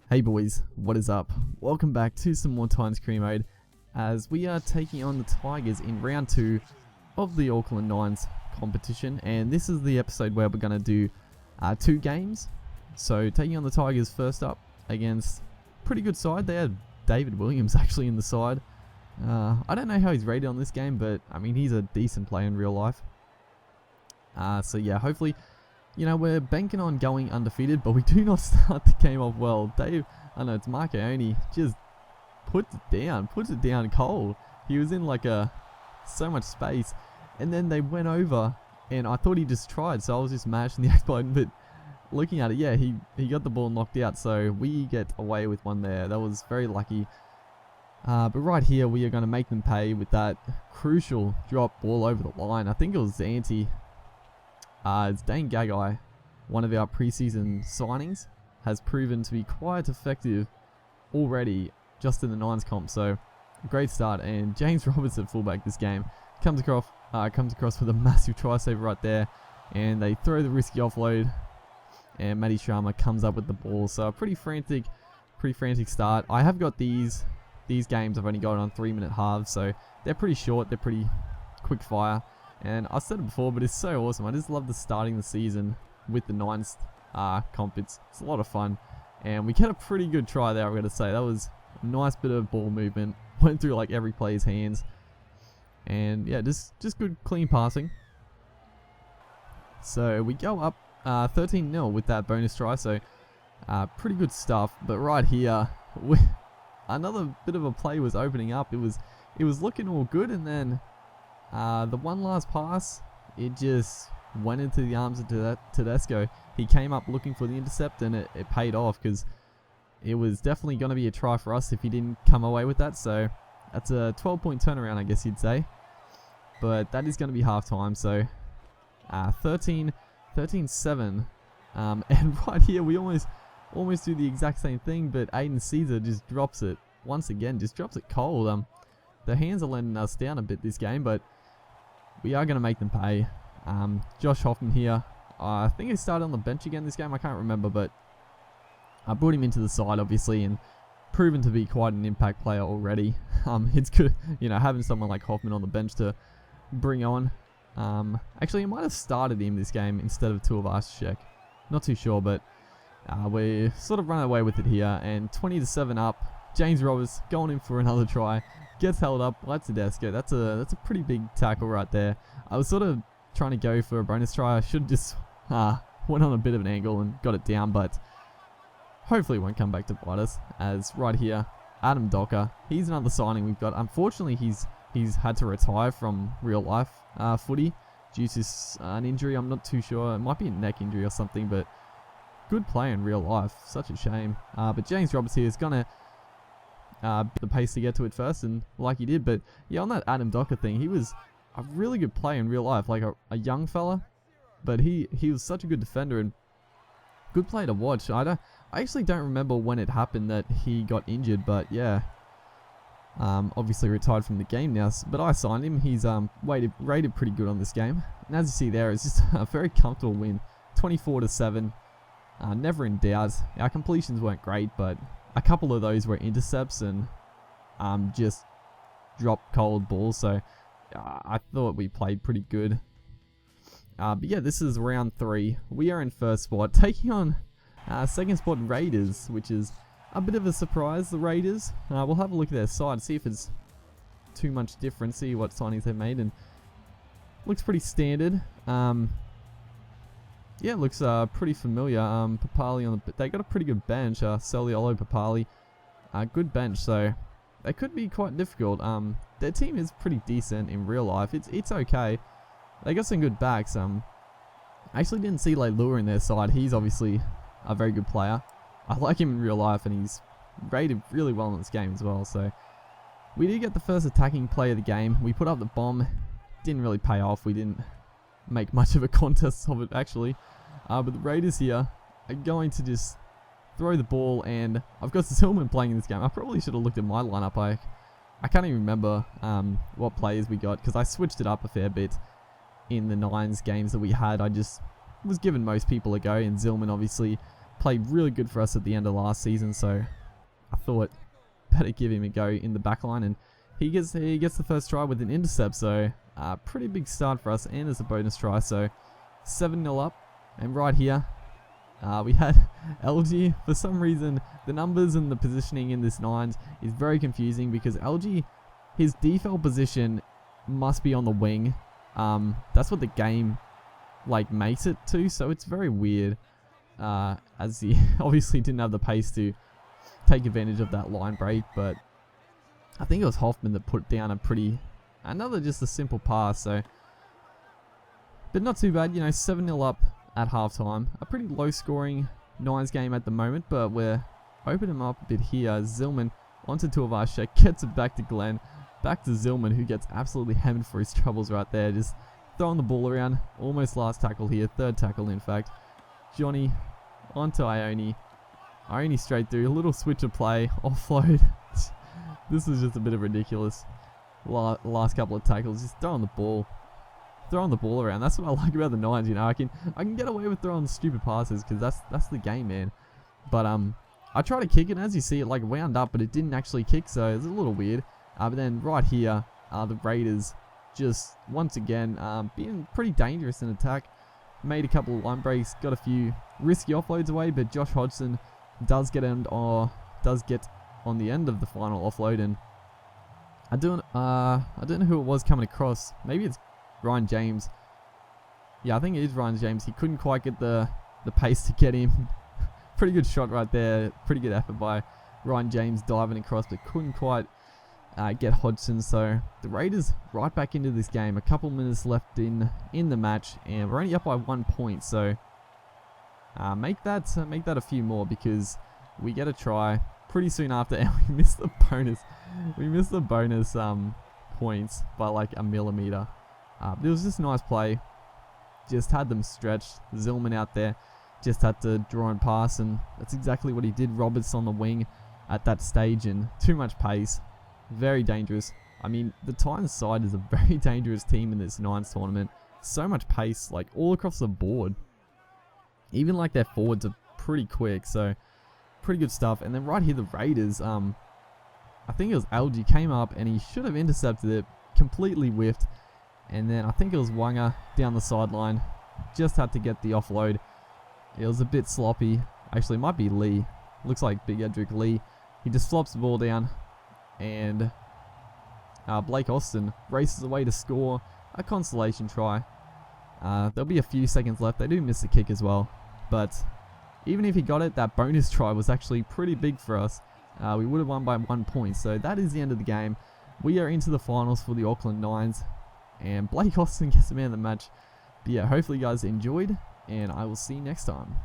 Hey boys, what is up? Welcome back to some more 9's career mode as we are taking on the Tigers in round 2 of the Auckland 9's competition, and this is the episode where we're going to do 2 games. So taking on the Tigers first up against a pretty good side. They had David Williams actually in the side. I don't know how he's rated on this game, but I mean he's a decent player in real life. So yeah, hopefully, you know, we're banking on going undefeated, but we do not start the game off well. I know it's Marconi, just puts it down cold. He was in like so much space, and then they went over, and I thought he just tried, so I was just mashing the X button, but looking at it, yeah, he got the ball knocked out, so we get away with one there. That was very lucky. But right here, we are going to make them pay with that crucial drop ball over the line. I think it was Zanti. It's Dane Gagai, one of our preseason signings, has proven to be quite effective already just in the 9's comp, so great start. And James Roberts at fullback this game comes across with a massive try save right there, and they throw the risky offload, and Matty Sharma comes up with the ball. So a pretty frantic start. I have got these games I've only got on 3-minute halves, so they're pretty short, they're pretty quick fire. And I said it before, but it's so awesome. I just love the starting the season with the 9's comp. It's a lot of fun. And we get a pretty good try there, I've got to say. That was a nice bit of ball movement. Went through like every player's hands. And yeah, just good clean passing. So we go up 13-0 with that bonus try. So pretty good stuff. But right here, another bit of a play was opening up. It was looking all good, and then the one last pass, it just went into the arms of Tedesco. He came up looking for the intercept, and it paid off, because it was definitely going to be a try for us if he didn't come away with that. So that's a 12-point turnaround, I guess you'd say. But that is going to be half time. So 13-7. And right here we almost do the exact same thing, but Aiden Caesar just drops it once again, just drops it cold. The hands are letting us down a bit this game, but we are going to make them pay. Josh Hoffman here. I think he started on the bench again this game. I can't remember, but I brought him into the side, obviously, and proven to be quite an impact player already. It's good, you know, having someone like Hoffman on the bench to bring on. Actually, I might have started him this game instead of Tuivasa-Sheck. Not too sure, but we sort of run away with it here. And 20-7 up. James Roberts going in for another try. Gets held up by Tedesco. That's a pretty big tackle right there. I was sort of trying to go for a bonus try. I should just went on a bit of an angle and got it down, but hopefully it won't come back to bite us. As right here, Adam Docker. He's another signing we've got. Unfortunately, he's had to retire from real life footy due to an injury. I'm not too sure. It might be a neck injury or something, but good player in real life. Such a shame. But James Roberts here is gonna the pace to get to it first, and like he did. But yeah, on that Adam Docker thing, he was a really good player in real life, like a young fella, but he was such a good defender and good player to watch. I actually don't remember when it happened that he got injured, but yeah, obviously retired from the game now, but I signed him. He's rated pretty good on this game, and as you see there, it's just a very comfortable win, 24-7. Never in doubt. Our completions weren't great, but a couple of those were intercepts and just drop cold balls, so I thought we played pretty good. But yeah, this is round 3. We are in first spot, taking on second spot Raiders, which is a bit of a surprise. The Raiders, we'll have a look at their side, see if it's too much different, see what signings they've made, and looks pretty standard. Yeah, it looks pretty familiar. Papali they got a pretty good bench. Soliolo, Papali, good bench. So they could be quite difficult. Their team is pretty decent in real life. It's okay. They got some good backs. I actually didn't see Leilua in their side. He's obviously a very good player. I like him in real life, and he's rated really well in this game as well. So we did get the first attacking play of the game. We put up the bomb. Didn't really pay off. We didn't make much of a contest of it actually, but the Raiders here are going to just throw the ball, and I've got Zillman playing in this game. I probably should have looked at my lineup. I can't even remember what players we got, because I switched it up a fair bit in the 9's games that we had. I just was giving most people a go, and Zillman obviously played really good for us at the end of last season, so I thought better give him a go in the back line, and he gets the first try with an intercept, so pretty big start for us, and as a bonus try, so 7-0 up. And right here, we had LG. For some reason, the numbers and the positioning in this 9's is very confusing, because LG, his default position must be on the wing. That's what the game like makes it to, so it's very weird, as he obviously didn't have the pace to take advantage of that line break. But I think it was Hoffman that put down just a simple pass, so, but not too bad, 7-0 up at halftime. A pretty low scoring 9's game at the moment, but we're opening them up a bit here. Zillman onto Tuivasa, gets it back to Glenn, back to Zillman, who gets absolutely hammered for his troubles right there, just throwing the ball around. Almost last tackle here, third tackle in fact. Johnny onto Ione. Ione straight through, a little switch of play, offload. This is just a bit of ridiculous. Last couple of tackles, just throwing the ball around. That's what I like about the 9's. I can get away with throwing stupid passes, because that's the game, man. But I tried to kick it, and as you see, it like wound up, but it didn't actually kick, so it's a little weird. But then right here, the Raiders just once again being pretty dangerous in attack. Made a couple of line breaks, got a few risky offloads away, but Josh Hodgson does get on the end of the final offload, and I don't know who it was coming across. Maybe it's Ryan James. Yeah, I think it is Ryan James. He couldn't quite get the pace to get him. Pretty good shot right there. Pretty good effort by Ryan James diving across, but couldn't quite get Hodgson. So the Raiders right back into this game. A couple minutes left in the match, and we're only up by 1 point. So make that a few more, because we get a try pretty soon after, and we missed the bonus. We missed the bonus points by like a millimeter. But it was just a nice play. Just had them stretched. Zillman out there just had to draw and pass, and that's exactly what he did. Roberts on the wing at that stage, and too much pace. Very dangerous. I mean, the Titans side is a very dangerous team in this 9's tournament. So much pace, like all across the board. Even like their forwards are pretty quick, so pretty good stuff. And then right here, the Raiders, I think it was LG came up, and he should have intercepted it, completely whiffed. And then I think it was Wanga down the sideline, just had to get the offload. It was a bit sloppy. Actually, it might be Lee. Looks like Big Edric Lee. He just flops the ball down, and Blake Austin races away to score a consolation try. There'll be a few seconds left. They do miss the kick as well, but even if he got it, that bonus try was actually pretty big for us. We would have won by 1 point, so that is the end of the game. We are into the finals for the Auckland 9's, and Blake Austin gets the man of the match. But yeah, hopefully you guys enjoyed, and I will see you next time.